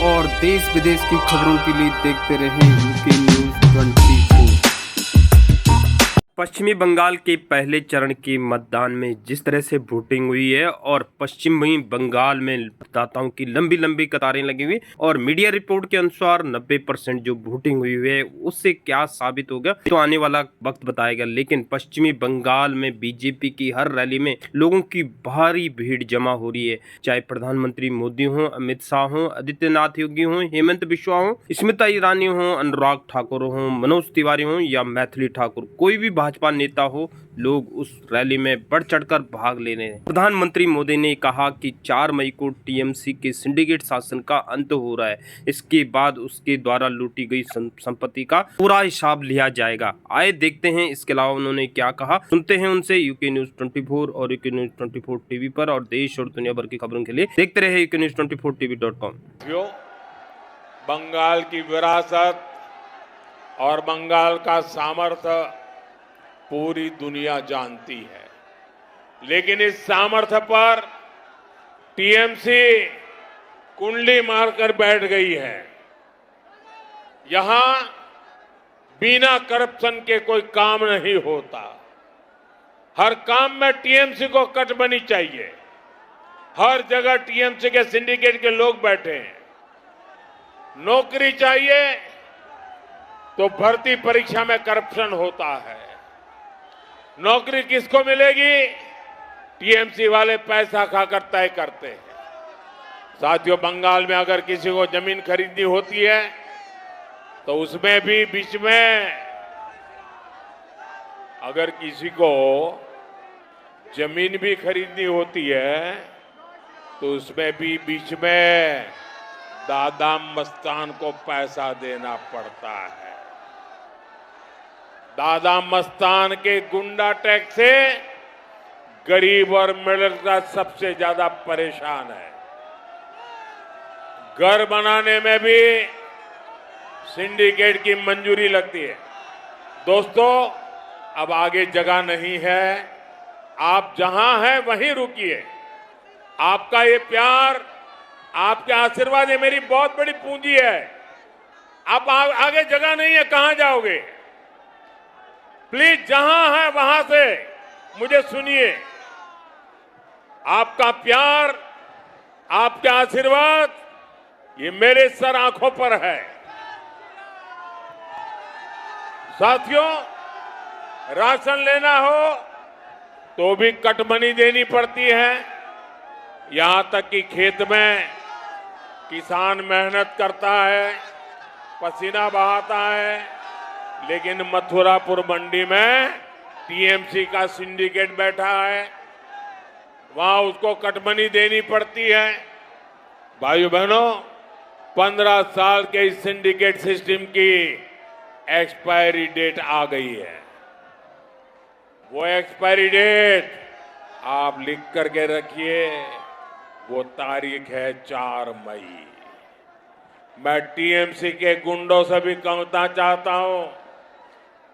और देश विदेश की खबरों के लिए देखते रहें यूके न्यूज़ 24। पश्चिमी बंगाल के पहले चरण के मतदान में जिस तरह से वोटिंग हुई है और पश्चिमी बंगाल में मतदाताओं की लंबी लंबी कतारें लगी हुई और मीडिया रिपोर्ट के अनुसार 90% जो वोटिंग हुई है उससे क्या साबित होगा तो आने वाला वक्त बताएगा। लेकिन पश्चिमी बंगाल में बीजेपी की हर रैली में लोगों की भारी भीड़ जमा हो रही है, चाहे प्रधानमंत्री मोदी हो, अमित शाह हो, आदित्यनाथ योगी हो, हेमंत बिश्वा हो, स्मृति ईरानी हो, अनुराग ठाकुर हो, मनोज तिवारी हो या मैथिली ठाकुर, कोई भी भाजपा नेता हो, लोग उस रैली में बढ़ चढ़कर भाग ले रहे हैं। प्रधानमंत्री मोदी ने कहा कि 4 मई को टीएमसी के सिंडिकेट शासन का अंत हो रहा है। इसके बाद उसके द्वारा लूटी गई संपत्ति का पूरा हिसाब लिया जाएगा। आए देखते हैं इसके अलावा उन्होंने क्या कहा, सुनते हैं उनसे। यूके न्यूज़ 24 और यूके न्यूज़ 24 टीवी पर और देश और दुनिया भर की खबरों के लिए देखते रहे यूके न्यूज़ 24tv.com। बंगाल की विरासत और बंगाल का सामर्थ्य पूरी दुनिया जानती है, लेकिन इस सामर्थ्य पर टीएमसी कुंडली मारकर बैठ गई है। यहां बिना करप्शन के कोई काम नहीं होता। हर काम में टीएमसी को कटबनी चाहिए। हर जगह टीएमसी के सिंडिकेट के लोग बैठे हैं। नौकरी चाहिए तो भर्ती परीक्षा में करप्शन होता है। नौकरी किसको मिलेगी? टीएमसी वाले पैसा खाकर तय करते हैं। साथियों, बंगाल में अगर किसी को जमीन खरीदनी होती है तो उसमें भी बीच में अगर किसी को जमीन भी खरीदनी होती है तो उसमें भी बीच में दादा मस्तान को पैसा देना पड़ता है। दादा मस्तान के गुंडा टैक्स से गरीब और मिडिल क्लास सबसे ज्यादा परेशान है। घर बनाने में भी सिंडिकेट की मंजूरी लगती है। दोस्तों, अब आगे जगह नहीं है। आप जहां हैं वहीं रुकिए। आपका ये प्यार, आपके आशीर्वाद, ये मेरी बहुत बड़ी पूंजी है। आप आगे जगह नहीं है, कहां जाओगे? प्लीज जहां है वहां से मुझे सुनिए। आपका प्यार, आपके आशीर्वाद, ये मेरे सर आंखों पर है। साथियों, राशन लेना हो तो भी कटमनी देनी पड़ती है। यहां तक कि खेत में किसान मेहनत करता है, पसीना बहाता है, लेकिन मथुरापुर मंडी में टीएमसी का सिंडिकेट बैठा है, वहां उसको कटमनी देनी पड़ती है। भाइयों बहनों, 15 साल के इस सिंडिकेट सिस्टम की एक्सपायरी डेट आ गई है। वो एक्सपायरी डेट आप लिख करके रखिए। वो तारीख है 4 मई। मैं टीएमसी के गुंडों से भी कहना चाहता हूं,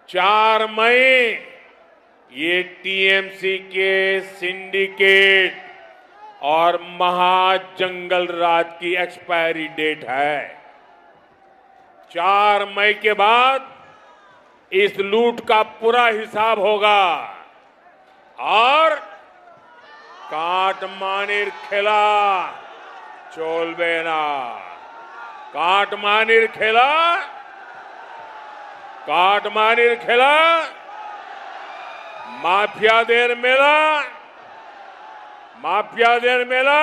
4 मई ये टीएमसी के सिंडिकेट और महाजंगल राज की एक्सपायरी डेट है। 4 मई के बाद इस लूट का पूरा हिसाब होगा और काटमानिर खेला चोलबेना, काटमानिर खेला, काटमानिर खेला, माफियादेर मेला, माफियादेर मेला